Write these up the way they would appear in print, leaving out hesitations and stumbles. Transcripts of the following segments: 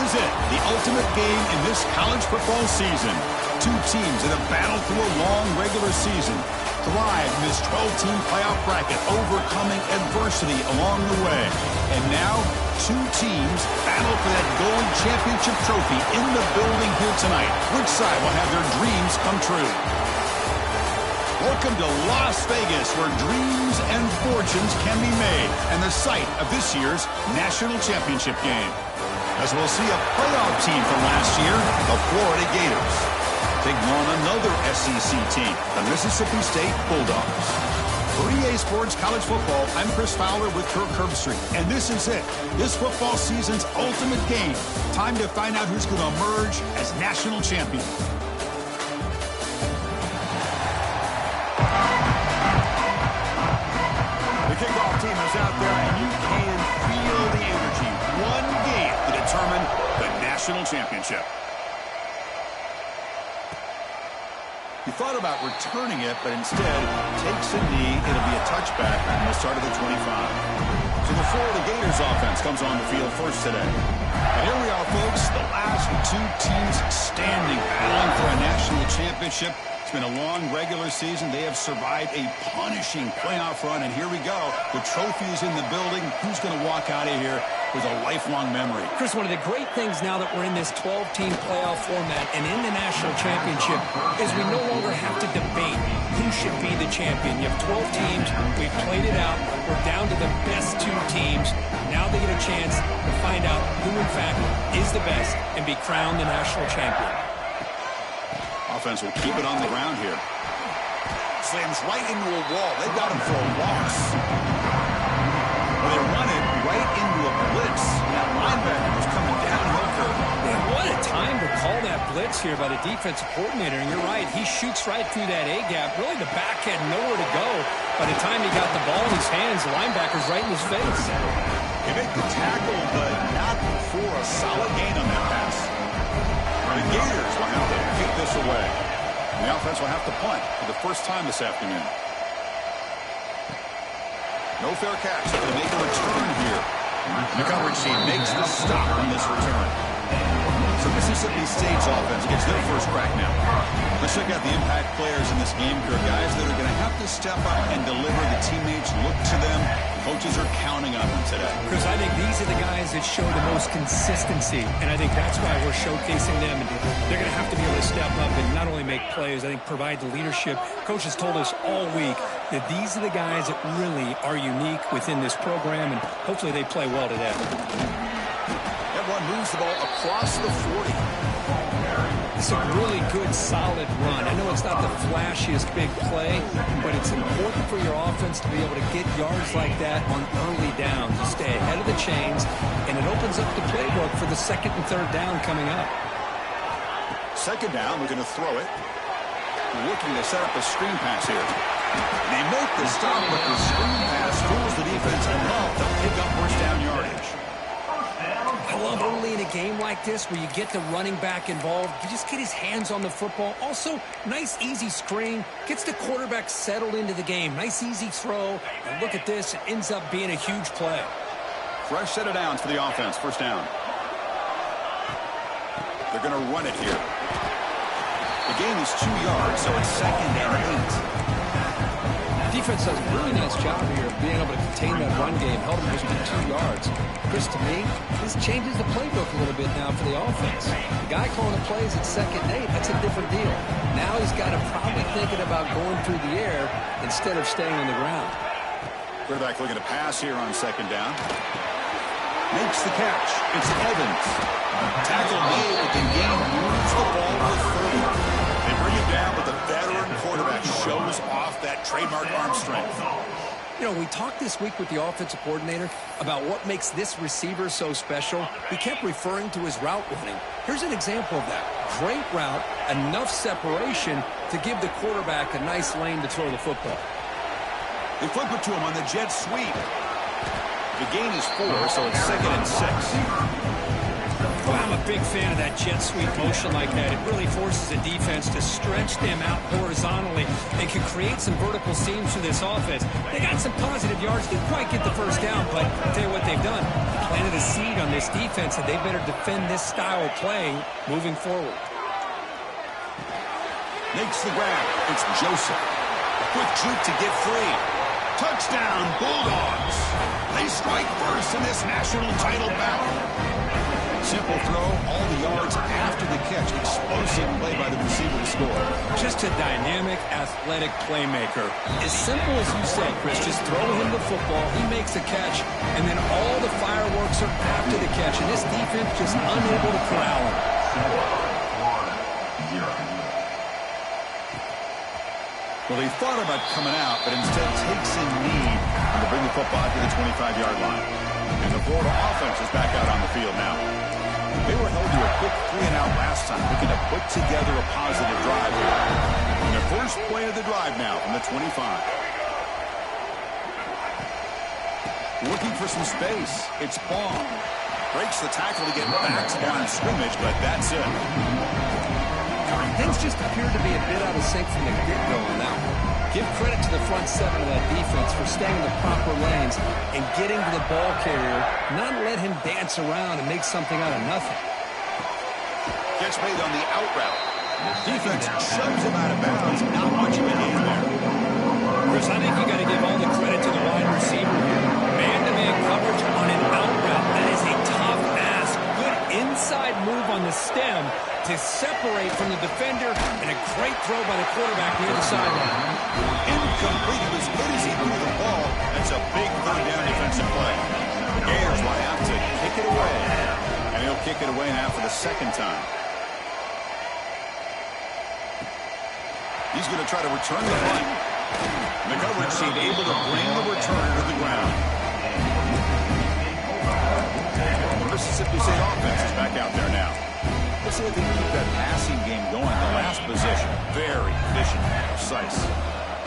is it, the ultimate game in this college football season. Two teams that have battled through a long regular season, thrived in this 12-team playoff bracket, overcoming adversity along the way. And now, two teams battle for that gold championship trophy in the building here tonight. Which side will have their dreams come true? Welcome to Las Vegas, where dreams and fortunes can be made, and the site of this year's national championship game. As we'll see a playoff team from last year, the Florida Gators, taking on another SEC team, the Mississippi State Bulldogs. For EA Sports College Football, I'm Chris Fowler with Kirk Herbstreit, and this is it. This football season's ultimate game. Time to find out who's going to emerge as national champion. The kickoff team is out there, and you can feel the energy. One game to determine the national championship. You thought about returning it, but instead takes a knee. It'll be a touchback on the start of the 25. So the Florida Gators offense comes on the field first today. And here we are, folks, the last two teams standing, battling for a national championship. It's been a long regular season. They have survived a punishing playoff run, and here we go. The trophy is in the building. Who's going to walk out of here with a lifelong memory? Chris, one of the great things now that we're in this 12-team playoff format and in the national championship is we no longer have to debate who should be the champion. You have 12 teams. We've played it out. We're down to the best two teams. Now they get a chance to find out who, in fact, is the best and be crowned the national champion. Offense will keep it on the ground here. Slams right into a wall. They've got him for a loss. Well, they run it right into a blitz. That linebacker was coming downhill for him. Man, what a time to call that blitz here by the defensive coordinator. And you're right, he shoots right through that A-gap. Really, the back had nowhere to go. By the time he got the ball in his hands, the linebacker's right in his face. He made the tackle, but not for a solid gain on that pass. The Gators will have to kick this away. The offense will have to punt for the first time this afternoon. No fair catch. They're going to make a return here. The coverage team makes the stop on this return. So Mississippi State's offense gets their first crack now. Let's check out the impact players in this game here. Guys that are going to have to step up and deliver. The teammates look to them. Coaches are counting on them today. Chris, I think these are the guys that show the most consistency, and I think that's why we're showcasing them. And they're going to have to be able to step up and not only make plays, I think provide the leadership. Coach has told us all week that these are the guys that really are unique within this program, and hopefully they play well today. Everyone moves the ball across the 40. It's a really good, solid run. I know it's not the flashiest big play, but it's important for your offense to be able to get yards like that on early downs. You stay ahead of the chains, and it opens up the playbook for the second and third down coming up. Second down, we're going to throw it. We're looking to set up a screen pass here. They make the stop, but the screen pass fools the defense enough to pick up first down yardage. I love early in a game like this where you get the running back involved. You just get his hands on the football. Also, nice, easy screen. Gets the quarterback settled into the game. Nice, easy throw. And look at this. It ends up being a huge play. Fresh set of downs for the offense. First down. They're going to run it here. The gain is 2 yards, so it's second and 8. Defense does a really nice job here of being able to contain that run game, held him just to 2 yards. Chris, to me, this changes the playbook a little bit now for the offense. The guy calling the plays at second and 8, that's a different deal. Now he's got to probably thinking about going through the air instead of staying on the ground. Quarterback looking to pass here on second down. Makes the catch. It's Evans. Tackle made, but the game moves the ball to 30. They bring it down, but the veteran quarterback shows off that trademark arm strength. You know, we talked this week with the offensive coordinator about what makes this receiver so special. He kept referring to his route running. Here's an example of that. Great route, enough separation to give the quarterback a nice lane to throw the football. They flip it to him on the jet sweep. The gain is 4, so it's second and 6. Well, I'm a big fan of that jet sweep motion like that. It really forces the defense to stretch them out horizontally and can create some vertical seams for this offense. They got some positive yards. Didn't quite get the first down, but I'll tell you what they've done. planted a seed on this defense, and they better defend this style of playing moving forward. Makes the grab. It's Joseph. Quick juke to get free. Touchdown, Bulldogs. They strike first in this national title battle. Simple throw, all the yards after the catch. Explosive play by the receiver to score. Just a dynamic, athletic playmaker. As simple as you said, Chris, just throw him the football, he makes a catch, and then all the fireworks are after the catch. And this defense just unable to corral him. Well, he thought about coming out, but instead takes a knee to bring the football to the 25-yard line. And the Florida offense is back out on the field now. They were held to a quick 3-and-out last time, looking to put together a positive drive here. And the first play of the drive now from the 25. Looking for some space. It's Baum. Breaks the tackle to get back to the line of scrimmage, but that's it. Things just appeared to be a bit out of sync from the get-go on that one. Give credit to the front seven of that defense for staying in the proper lanes and getting to the ball carrier, not let him dance around and make something out of nothing. Catch made on the out route. Defense shoves him out of bounds. Not much of a gain there. Chris, I think you got to give all the credit to the wide receiver here. Man-to-man coverage on an out route. That is a tough ask. Good inside move on the stem to separate from the defender, and a great throw by the quarterback near the sideline. Incomplete. He was good as he threw the ball. That's a big third down defensive play. Ayers will have to kick it away, and he'll kick it away now for the second time. He's going to try to return the punt. The coverage seemed able to bring the returner to the ground. The Mississippi State offense is back out there now. Let's see if they keep that passing game going. The last possession, very efficient and precise.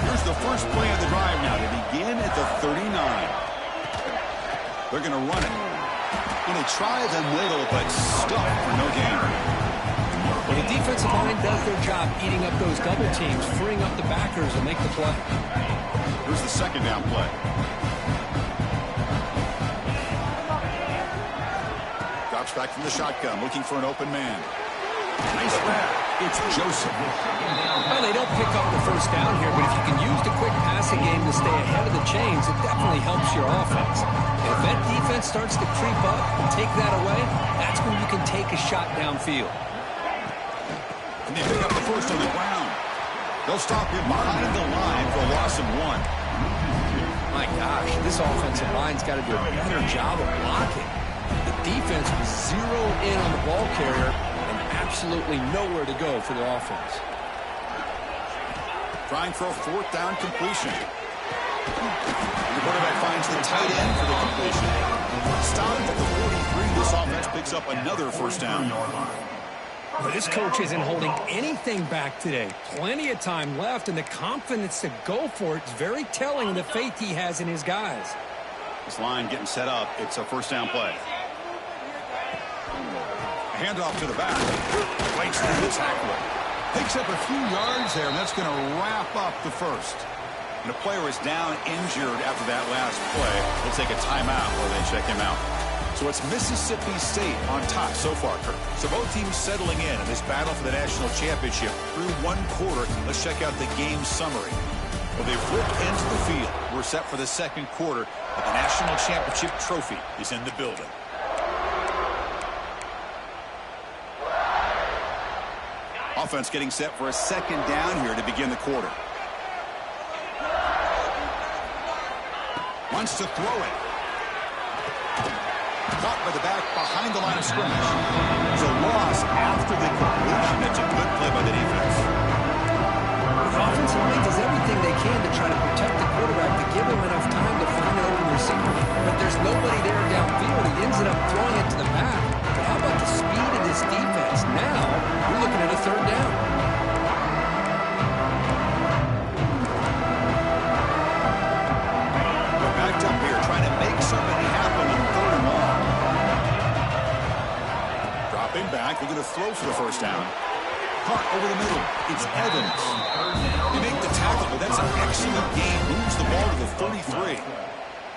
Here's the first play of the drive now. They begin at the 39. They're going to run it. Going to try them little, but stuck for no gain. Well, the defensive line does their job eating up those double teams, freeing up the backers to make the play. Here's the second down play. Drops back from the shotgun, looking for an open man. Nice grab. It's Joseph. Well, they don't pick up the first down here, but if you can use the quick passing game to stay ahead of the chains, it definitely helps your offense. And if that defense starts to creep up and take that away, that's when you can take a shot downfield. And they pick up the first on the ground. They'll stop him behind the line for a loss of 1. My gosh, this offensive line's got to do a better job of blocking. The defense was zeroed in on the ball carrier and absolutely nowhere to go for the offense. Trying for a fourth down completion. The quarterback finds the tight end for the completion. Stopped at the 43. This offense picks up another first down. But this coach isn't holding anything back today. Plenty of time left, and the confidence to go for it is very telling of the faith he has in his guys. This line getting set up. It's a first down play. A handoff to the back. Waits through the tackle. Picks up a few yards there, and that's going to wrap up the first. And the player is down injured after that last play. They'll take a timeout while they check him out. So it's Mississippi State on top so far, Kurt. So both teams settling in this battle for the national championship through one quarter. Let's check out the game summary. Well, they flipped into the field. We're set for the second quarter, and the national championship trophy is in the building. Offense getting set for a second down here to begin the quarter. Wants to throw it. Caught by the back behind the line of scrimmage. It's a loss after the completion. That's a good play by the defense. The offensive line does everything they can to try to protect the quarterback to give him enough time to find an open receiver. But there's nobody there downfield. He ends up throwing it to the back. But how about the speed of this defense? Now, we're looking at a third down. They're backed up here trying to make something happen in third and long. Dropping back. They're going to throw for the first down. Caught over the middle. It's Evans. They make the tackle, but that's an excellent game. Moves the ball to the 33.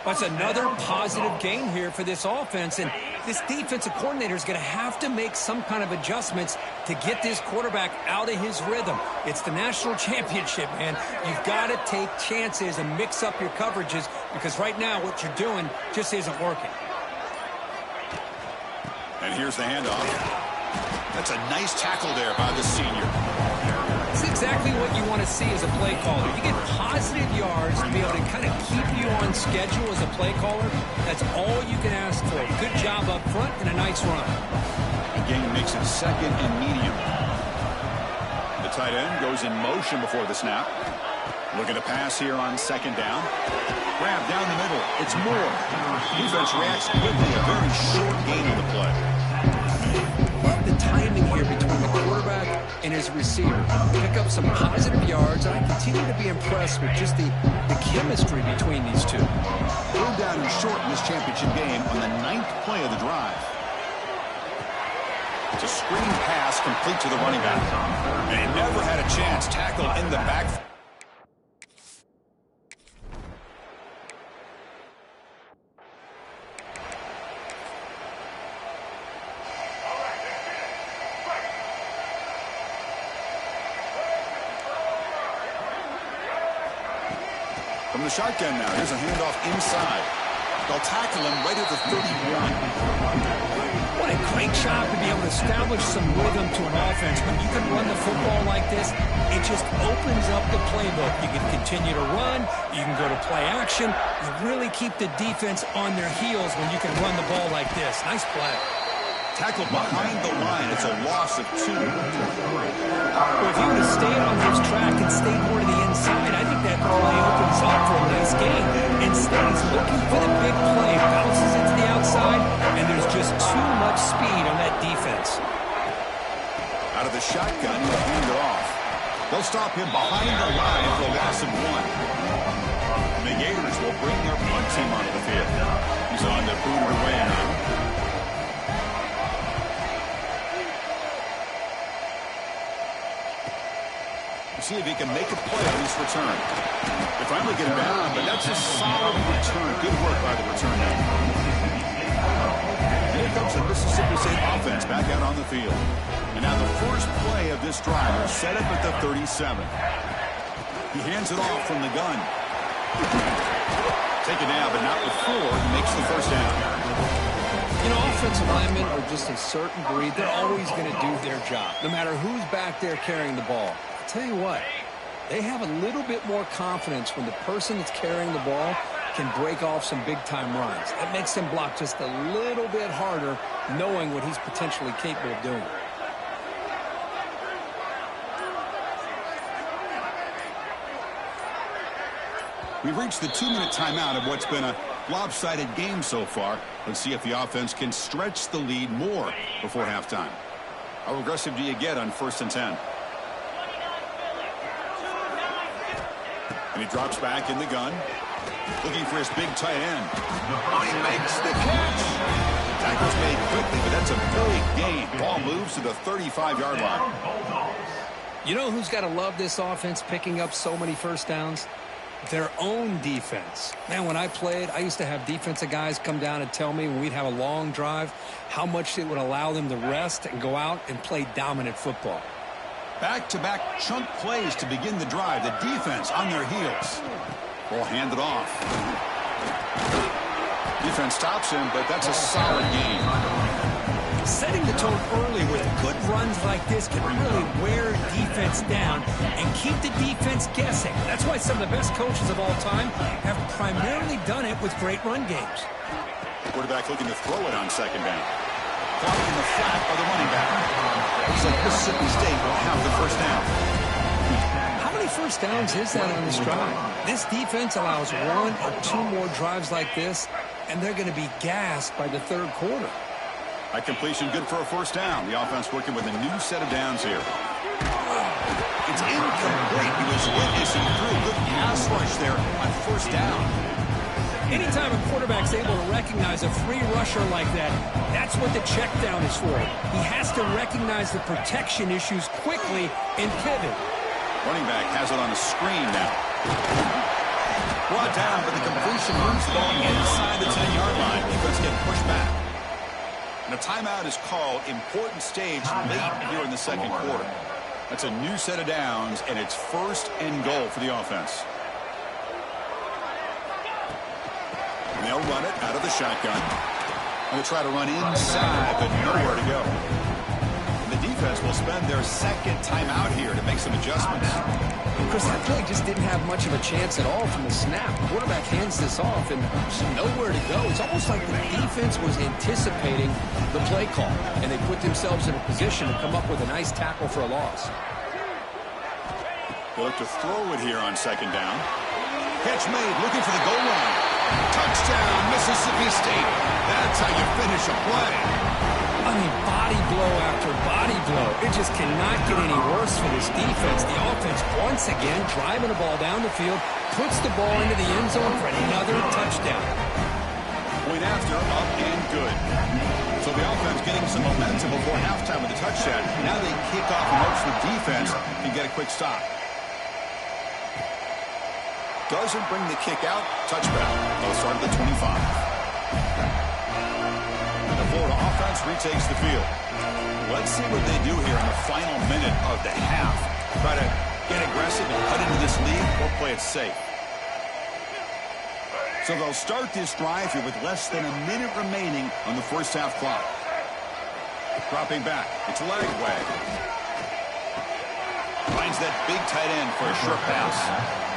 That's another positive game here for this offense, and this defensive coordinator is going to have to make some kind of adjustments to get this quarterback out of his rhythm. It's the national championship, man. You've got to take chances and mix up your coverages because right now what you're doing just isn't working. And here's the handoff. That's a nice tackle there by the senior. It's exactly what you want to see as a play caller. You get positive yards to be able to kind of keep you on schedule as a play caller. That's all you can ask for. Good job up front and a nice run. The game makes it second and medium. The tight end goes in motion before the snap. Looking to pass here on second down. Grab down the middle. It's Moore. Defense reacts quickly. A very short gain on the play. Love the timing here between the quarterback and his receiver. Pick up some positive yards, and I continue to be impressed with just the chemistry between these two. Third down and short in this championship game on the 9th play of the drive. It's a screen pass complete to the running back. And he never had a chance. Tackled in the back. From the shotgun now, here's a handoff inside. They'll tackle him right at the 31. What a great job to be able to establish some rhythm to an offense. When you can run the football like this, it just opens up the playbook. You can continue to run. You can go to play action. You really keep the defense on their heels when you can run the ball like this. Nice play. Tackled behind the line. It's a loss of 2. Well, if he would have stayed on his track and stayed more to the inside, I think that play opens up for a nice game. Instead, he's looking for the big play, bounces it to the outside, and there's just too much speed on that defense. Out of the shotgun, he'll hand it off. They'll stop him behind the line for a loss of 1. The Gators will bring their punt team onto the field. He's on to boot it away now. See if he can make a play on this return. They finally get it down, but that's a solid return. Good work by the return man. And here comes the Mississippi State offense back out on the field. And now the first play of this drive is set up at the 37. He hands it off from the gun. Taken down, but not before he makes the first down. You know, offensive linemen are just a certain breed. They're always going to do their job, no matter who's back there carrying the ball. Tell you what, they have a little bit more confidence when the person that's carrying the ball can break off some big-time runs. That makes them block just a little bit harder, knowing what he's potentially capable of doing. We've reached the 2-minute timeout of what's been a lopsided game so far. Let's see if the offense can stretch the lead more before halftime. How aggressive do you get on 1st and 10? And he drops back in the gun, looking for his big tight end. Oh, he makes the catch. Tackle's made quickly, but that's a big gain. Ball moves to the 35-yard line. You know who's got to love this offense picking up so many first downs? Their own defense. Man, when I played, I used to have defensive guys come down and tell me when we'd have a long drive how much it would allow them to rest and go out and play dominant football. Back-to-back chunk plays to begin the drive. The defense on their heels. Ball handed off. Defense stops him, but that's a solid game. Setting the tone early with good runs like this can really wear defense down and keep the defense guessing. That's why some of the best coaches of all time have primarily done it with great run games. Quarterback looking to throw it on second down. Caught in the flat by the running back. Looks like Mississippi State will have the first down. How many first downs is that on this drive? This defense allows 1 or 2 more drives like this, and they're going to be gassed by the 3rd quarter. That completion good for a first down. The offense working with a new set of downs here. It's incomplete. He was witnessing through a good pass rush there on first down. Anytime a quarterback's able to recognize a free rusher like that, that's what the check down is for. He has to recognize the protection issues quickly and pivot. Running back has it on a screen now. brought down, but the completion moves the ball inside the 10-yard line. Defense getting pushed back. And a timeout is called. Important stage late here in the second quarter. That's a new set of downs, and it's 1st and goal for the offense. And they'll run it out of the shotgun. And they'll try to run inside, but nowhere to go. And the defense will spend their second timeout here to make some adjustments. Chris, that play just didn't have much of a chance at all from the snap. The quarterback hands this off, and there's nowhere to go. It's almost like the defense was anticipating the play call, and they put themselves in a position to come up with a nice tackle for a loss. They'll look to throw it here on 2nd down. Catch made, looking for the goal line. Touchdown, Mississippi State. That's how you finish a play. I mean, body blow after body blow. It just cannot get any worse for this defense. The offense, once again, driving the ball down the field, puts the ball into the end zone for another touchdown. Point after, up and good. So the offense getting some momentum before halftime with the touchdown. Now they kick off and hopes the defense can get a quick stop. Doesn't bring the kick out. Touchback. They'll start at the 25. The Florida offense retakes the field. Let's see what they do here in the final minute of the half. Try to get aggressive and cut into this lead or play it safe. So they'll start this drive here with less than a minute remaining on the first half clock. Dropping back. It's leg wag. Finds that big tight end for a short pass.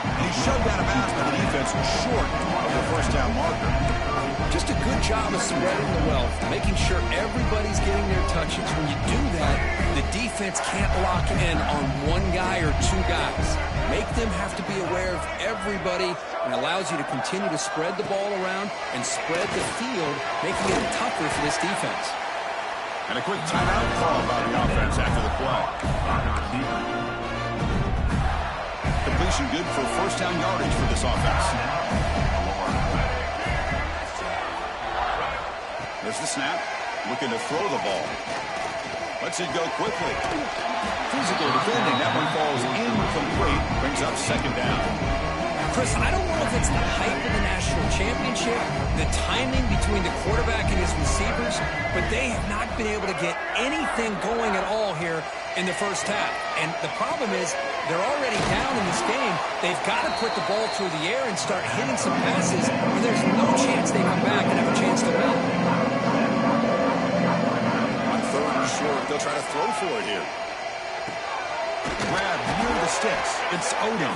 And he's shoved out of bounds by the defense short of the first down marker. Just a good job of spreading the wealth, making sure everybody's getting their touches. When you do that, the defense can't lock in on one guy or two guys. Make them have to be aware of everybody, and allows you to continue to spread the ball around and spread the field, making it tougher for this defense. And a quick timeout call by the offense after the play. Completion good for first down yardage for this offense. There's the snap. Looking to throw the ball. Lets it go quickly. Physical defending. That one falls incomplete. Brings up 2nd down. Chris, I don't know if it's the hype of the national championship, the timing between the quarterback and his receivers, but they have not been able to get anything going at all here in the first half. And the problem is they're already down in this game. They've got to put the ball through the air and start hitting some passes, or there's no chance they come back and have a chance to win. On 3rd and short, they'll try to throw for it here. Grab near the sticks. It's Odom.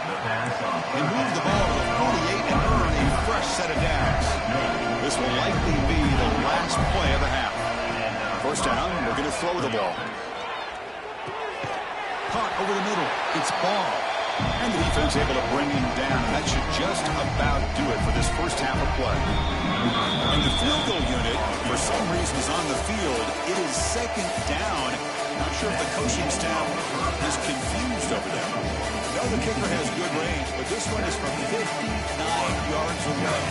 They move the ball to the 48 and earn a fresh set of downs. This will likely be the last play of the half. First down, we're going to throw the ball. Caught over the middle. It's Ball. And the defense able to bring him down. And that should just about do it for this first half of play. And the field goal unit, for some reason, is on the field. It is 2nd down. Not sure if the coaching staff is confused over there. No, the kicker has good range, but this one is from 59 yards away.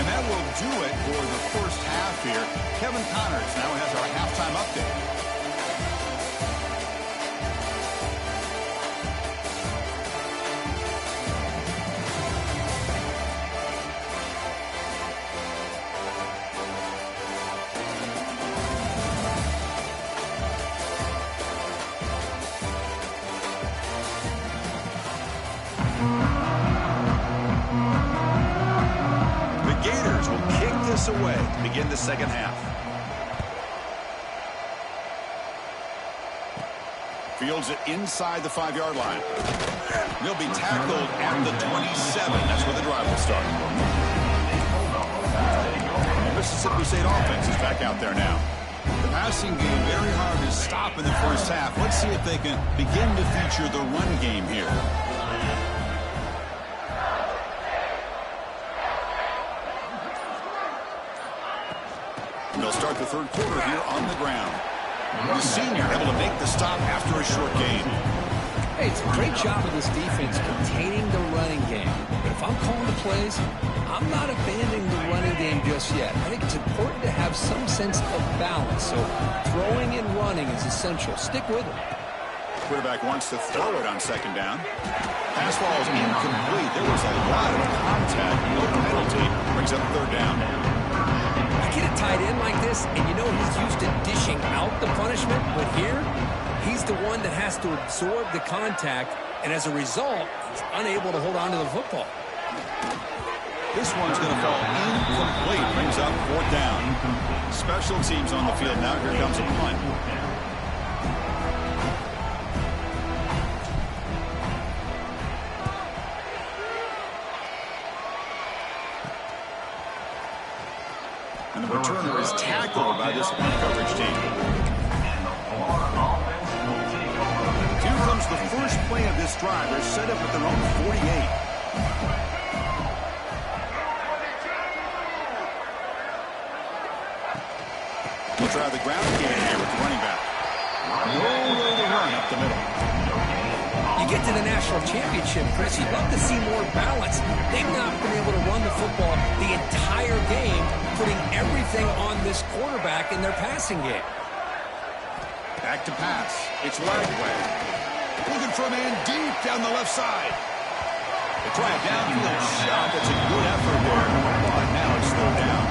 And that will do it for the first half here. Kevin Connors now has our halftime update. Away to begin the second half. Fields it inside the 5-yard line. They'll be tackled at the 27. That's where the drive will start. The Mississippi State offense is back out there now. The passing game very hard to stop in the first half. Let's see if they can begin to feature the run game here. They'll start the third quarter here on the ground. The senior able to make the stop after a short gain. Hey, it's a great job of this defense containing the running game. But if I'm calling the plays, I'm not abandoning the running game just yet. I think it's important to have some sense of balance. So throwing and running is essential. Stick with it. Quarterback wants to throw it on second down. Pass ball is incomplete. There was a lot of contact. No penalty. Brings up third down. You get a tight end like this, and you know he's used to dishing out the punishment, but here, he's the one that has to absorb the contact, and as a result, he's unable to hold on to the football. This one's going to fall incomplete. Brings up fourth down. Special teams on the field now. Here comes a punt. And the returner is tackled by this punt coverage team. Here comes the first play of this drive. They're set up at their own 48. We'll try the ground game here with the running back. No way to run up the middle. You get to the national championship, Chris, you'd love to see more balance. They've not been able to run the football the entire game, putting everything on this quarterback in their passing game. Back to pass. It's Lagway. Looking for a man deep down the left side. They try a downfield shot. That's a good effort there. But now it's slowed down.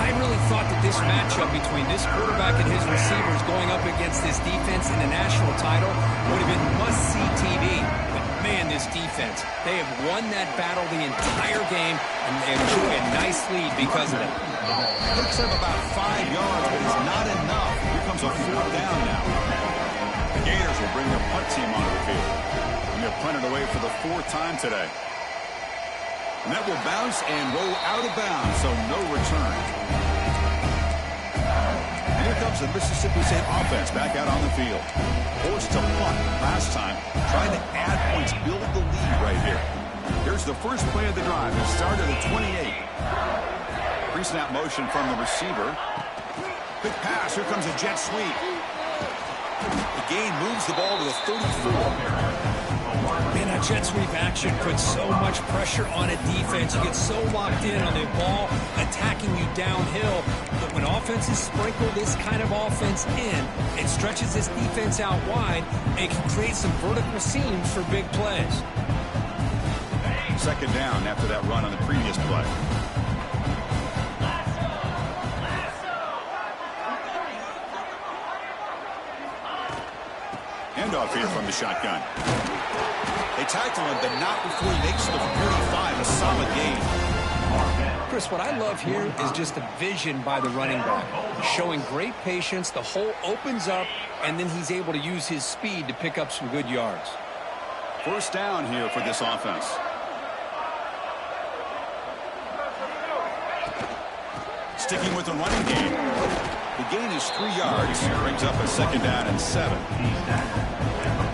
I really thought that this matchup between this quarterback and his receivers going up against this defense in the national title would have been must-see TV. But, man, this defense, they have won that battle the entire game, and they enjoy a nice lead because of it. Picks up about 5 yards, but it's not enough. Here comes a fourth down now. The Gators will bring their punt team onto the field. And they're punted away for the fourth time today. And that will bounce and roll out of bounds, so no return. And here comes the Mississippi State offense back out on the field. Forced to punt last time, trying to add points, build the lead right here. Here's the first play of the drive. It started at 28. Pre-snap motion from the receiver. Quick pass. Here comes a jet sweep. The gain moves the ball to the 34. Man, that jet sweep action puts so much pressure on a defense. You get so locked in on the ball attacking you downhill. But when offenses sprinkle this kind of offense in, it stretches this defense out wide and can create some vertical seams for big plays. Second down after that run on the previous play. Handoff here from the shotgun. They tackle him, but not before he makes the 45, a solid gain. Chris, what I love here is just the vision by the running back. Showing great patience, the hole opens up, and then he's able to use his speed to pick up some good yards. First down here for this offense. Sticking with the running game. The gain is 3 yards. Brings up a second down and 7.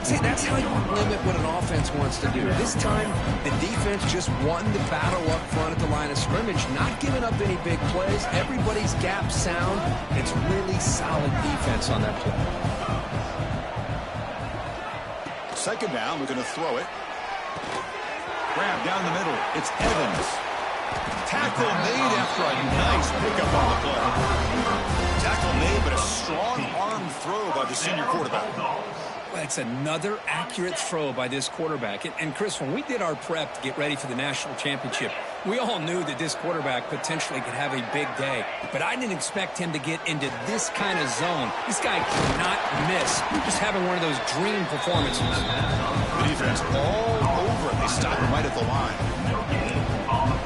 See, that's how you limit what an offense wants to do. This time, the defense just won the battle up front at the line of scrimmage, not giving up any big plays. Everybody's gap sound. It's really solid defense on that play. Second down, we're going to throw it. Grab down the middle. It's Evans. Tackle made after a nice pickup on the play. Tackle made, but a strong arm throw by the senior quarterback. That's another accurate throw by this quarterback. And Chris, when we did our prep to get ready for the national championship, we all knew that this quarterback potentially could have a big day. But I didn't expect him to get into this kind of zone. This guy cannot miss. Just having one of those dream performances. The defense all over it. They stop him right at the line.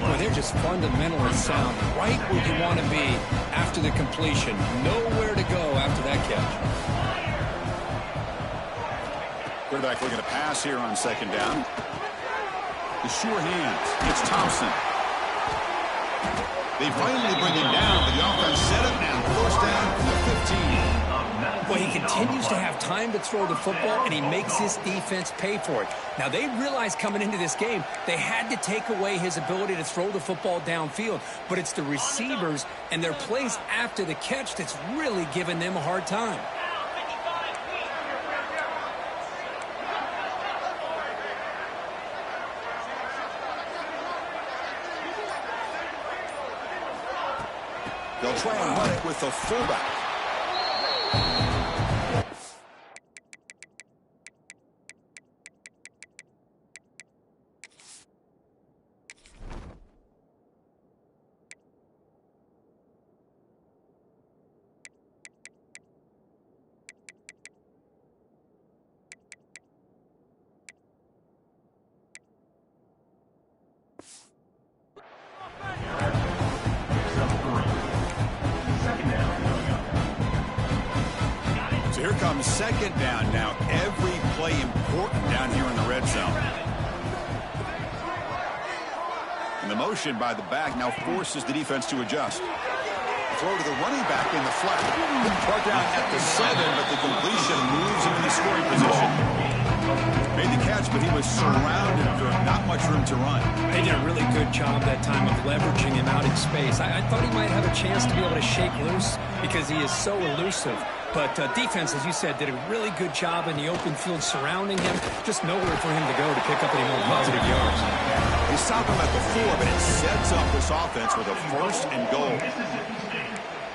Well, they're just fundamentally sound, right where you want to be after the completion. Nowhere to go after that catch. Quarterback looking to pass here on second down. The sure hands. It's Thompson. They finally bring him down, but the offense set up now. First down from the 15. Well, he continues to have time to throw the football, and he makes his defense pay for it. Now, they realized coming into this game, they had to take away his ability to throw the football downfield. But it's the receivers and their plays after the catch that's really giving them a hard time. They'll try and run it with the fullback. comes second down now. Every play important down here in the red zone. And the motion by the back now forces the defense to adjust. Throw to the running back in the flat. Brought down at the 7, but the completion moves him in the scoring position. Made the catch, but he was surrounded. There was not much room to run. They did a really good job that time of leveraging him out in space. I thought he might have a chance to be able to shake loose because he is so elusive. But defense, as you said, did a really good job in the open field surrounding him. Just nowhere for him to go to pick up any more positive yards. They stop him at the 4, but it sets up this offense with a 1st and goal.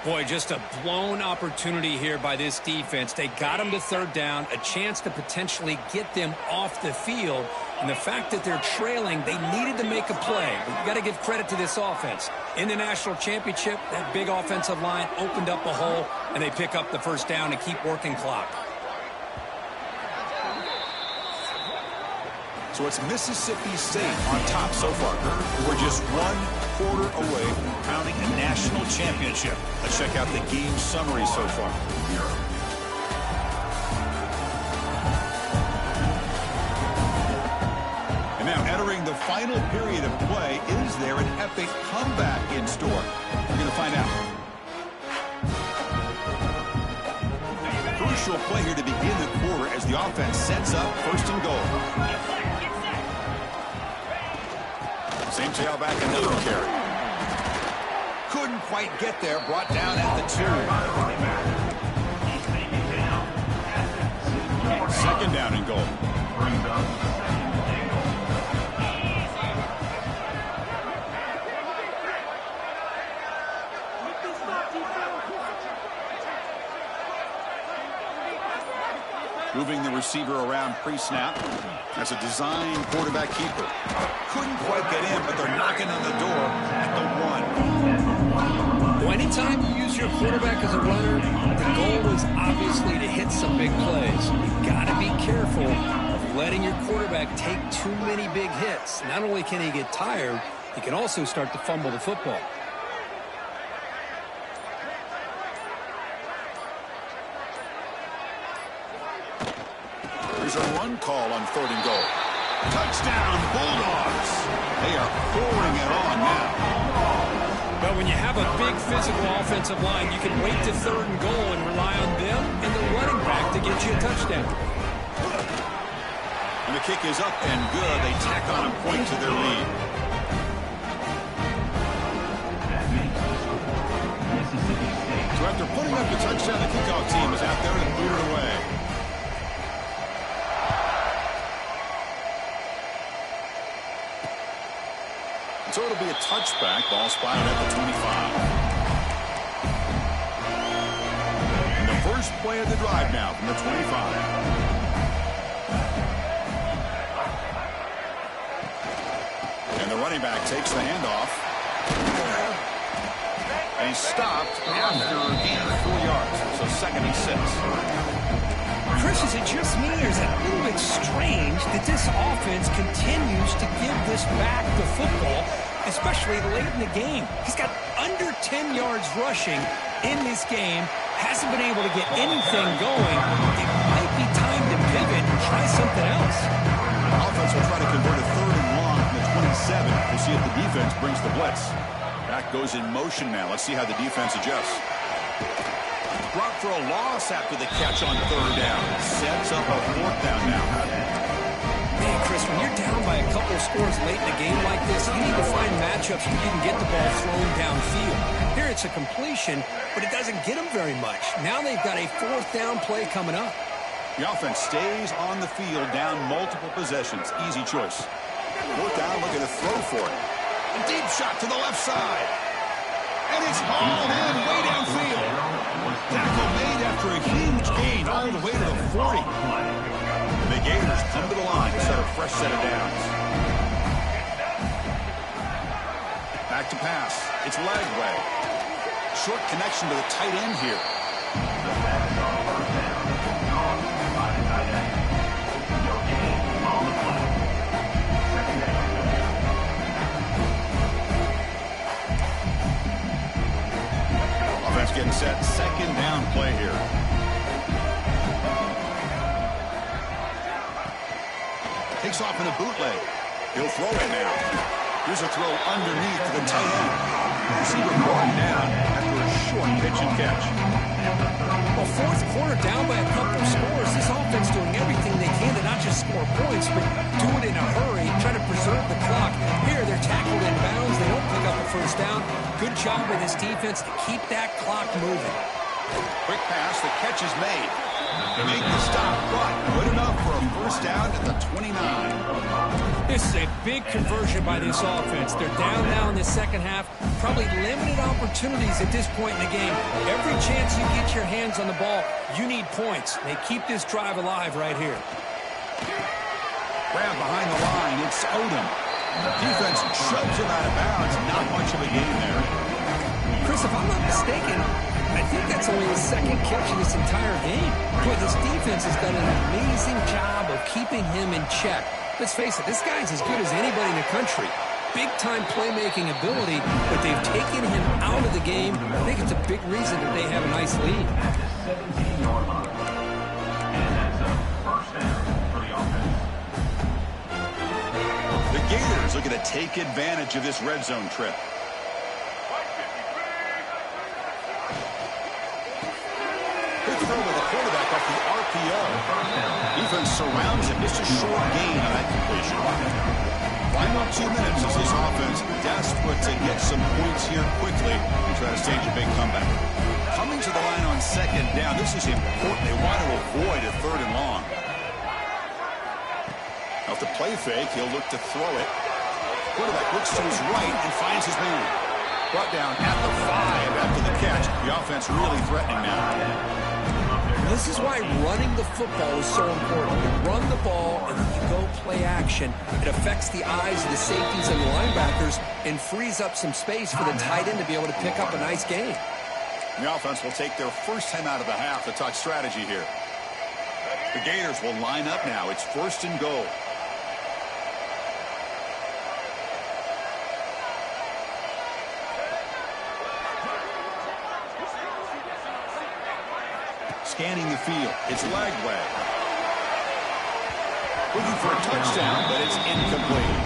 Boy, just a blown opportunity here by this defense. They got him to 3rd down, a chance to potentially get them off the field. And the fact that they're trailing, they needed to make a play. But you got to give credit to this offense. In the national championship, that big offensive line opened up a hole, and they pick up the 1st down and keep working clock. So it's Mississippi State on top so far. We're just 1 quarter away from crowning a national championship. Let's check out the game summary so far. And now entering the final period of play, is there an epic comeback in store? We're going to find out. Crucial play here to begin the quarter as the offense sets up 1st and goal. Same tailback, another carry. Couldn't quite get there, brought down at the 2. 2nd down and goal. Moving the receiver around pre-snap. That's a design quarterback keeper. Couldn't quite get in, but they're knocking on the door at the 1. Well, anytime you use your quarterback as a runner, the goal is obviously to hit some big plays. You got to be careful of letting your quarterback take too many big hits. Not only can he get tired, he can also start to fumble the football. There's a run call on 3rd and goal. Touchdown, Bulldogs. They are pouring it on now. But when you have a big physical offensive line, you can wait to 3rd and goal and rely on them and the running back to get you a touchdown. And the kick is up and good. They tack on a point to their lead. So after putting up the touchdown, the kickoff team is out there and boot it away. So it'll be a touchback. Ball spotted at the 25. And the first play of the drive now from the 25. And the running back takes the handoff. And he's stopped after gaining 4 yards. So 2nd and 6. Chris, is it just me, or is it a little bit strange that this offense continues to give this back the football, especially late in the game? He's got under 10 yards rushing in this game, hasn't been able to get anything going. It might be time to pivot and try something else. The offense will try to convert a 3rd and long from the 27. We'll see if the defense brings the blitz. Back goes in motion now. Let's see how the defense adjusts. Brought for a loss after the catch on 3rd down. Sets up a 4th down now. Man, Chris, when you're down by a couple of scores late in a game like this, you need to find matchups where you can get the ball thrown downfield. Here it's a completion, but it doesn't get them very much. Now they've got a 4th down play coming up. The offense stays on the field down multiple possessions. Easy choice. 4th down, looking to throw for it. A deep shot to the left side. And it's hauled in way downfield. Tackle made after a huge gain all the way to the 40. The Gators come to the line to set a fresh set of downs. Back to pass. It's Lagway. Short connection to the tight end here. Offense getting set. 2nd down play here. Takes off in a bootleg. He'll throw it now. Here's a throw underneath to the tight end. Receiver brought down after a short pitch and catch. Well, fourth quarter down by a couple of scores. This offense doing everything they can to not just score points, but do it in a hurry, try to preserve the clock. Here, they're tackled in bounds. They don't pick up a first down. Good job by this defense to keep that clock moving. Quick pass, the catch is made. They make the stop, but good enough for a first down at the 29. This is a big conversion by this offense. They're down now in the second half. Probably limited opportunities at this point in the game. Every chance you get your hands on the ball, you need points. They keep this drive alive right here. Grab behind the line, it's Odom. Defense shoves him out of bounds. Not much of a gain there. Chris, if I'm not mistaken, I think that's only his second catch in this entire game. Boy, this defense has done an amazing job of keeping him in check. Let's face it, this guy's as good as anybody in the country. Big-time playmaking ability, but they've taken him out of the game. I think it's a big reason that they have a nice lead. 17-yard line. And that's a first down for the offense. The Gators looking to take advantage of this red zone trip. Good throw with the quarterback off the RPO. Defense surrounds him. Just a short gain on that completion. Final 2 minutes as this offense desperate to get some points here quickly and try to stage a big comeback. Coming to the line on second down, this is important. They want to avoid a third and long. Now, if the play fake, he'll look to throw it. Quarterback looks to his right and finds his man. Brought down at the 5 after the catch. The offense really threatening now. This is why running the football is so important. You run the ball and then you go play action. It affects the eyes of the safeties and the linebackers and frees up some space for the tight end to be able to pick up a nice gain. The offense will take their first time out of the half to talk strategy here. The Gators will line up now. It's first and goal. Scanning the field. It's Lagway. Looking for a touchdown, but it's incomplete.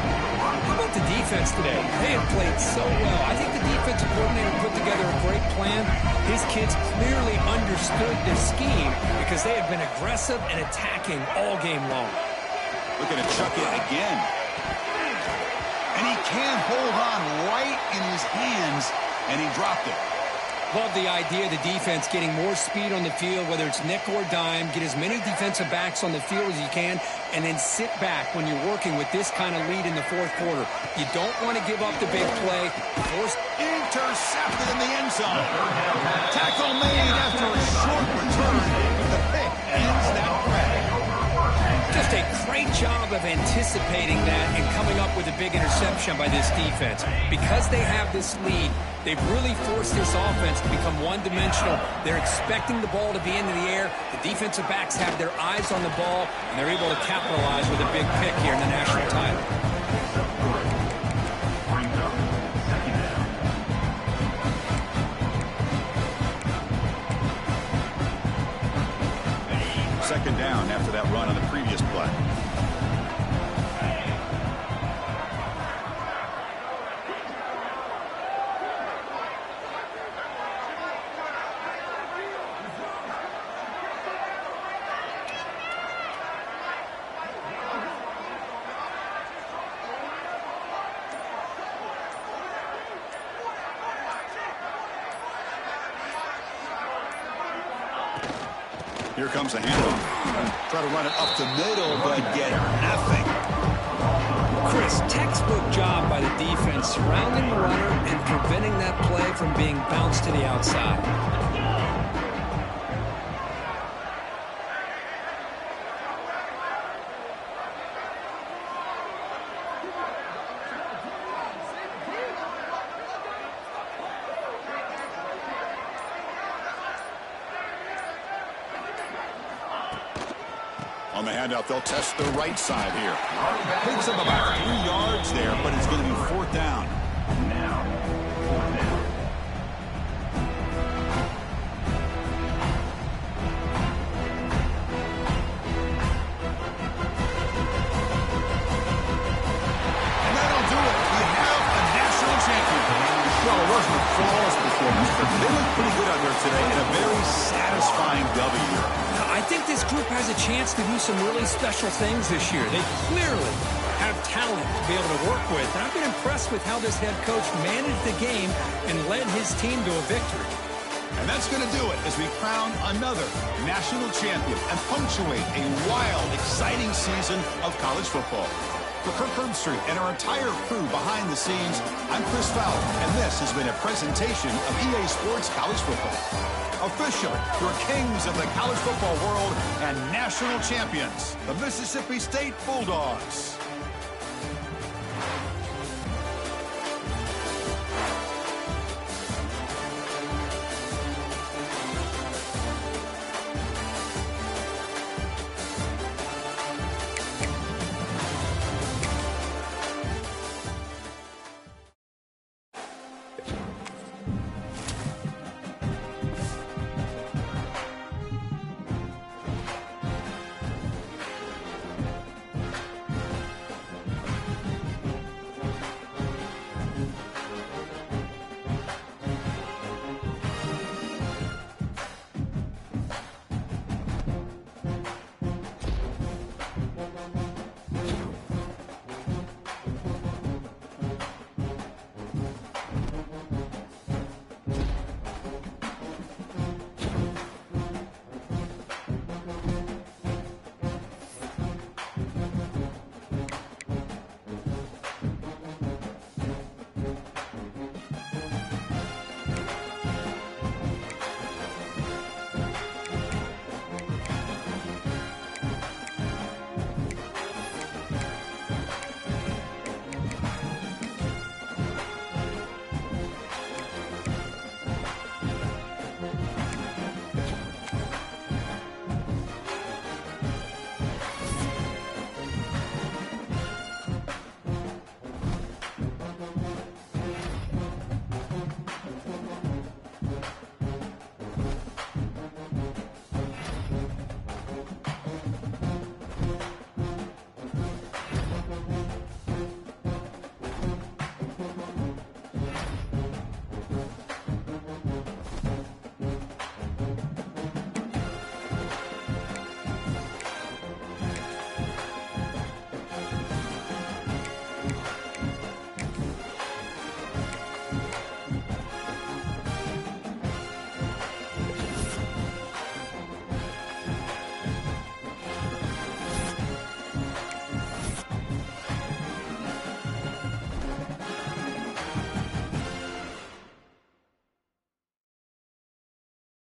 How about the defense today? They have played so well. I think the defensive coordinator put together a great plan. His kids clearly understood this scheme because they have been aggressive and attacking all game long. Looking to chuck it again. And he can hold on right in his hands, and he dropped it. Love the idea of the defense getting more speed on the field, whether it's nickel or dime. Get as many defensive backs on the field as you can, and then sit back when you're working with this kind of lead in the fourth quarter. You don't want to give up the big play. Force intercepted in the end zone. Tackle made after a short return. The pick ends that play. Just a great job of anticipating that and coming up with a big interception by this defense. Because they have this lead, they've really forced this offense to become one-dimensional. They're expecting the ball to be into the air. The defensive backs have their eyes on the ball, and they're able to capitalize with a big pick here in the national title. Second down after that run on the previous play. Here comes the handoff. Try to run it up the middle, but get nothing. Chris, textbook job by the defense surrounding the runner and preventing that play from being bounced to the outside. On the handoff, they'll test the right side here. Picks up about 3 yards there, but it's going to be fourth down. today in a very satisfying W. I think this group has a chance to do some really special things this year. They clearly have talent to be able to work with. And I've been impressed with how this head coach managed the game and led his team to a victory. And that's going to do it as we crown another national champion and punctuate a wild, exciting season of college football. For Kirk Herbstreit and our entire crew behind the scenes, I'm Chris Fowler, and this has been a presentation of EA Sports College Football. Officially, your kings of the college football world and national champions, the Mississippi State Bulldogs.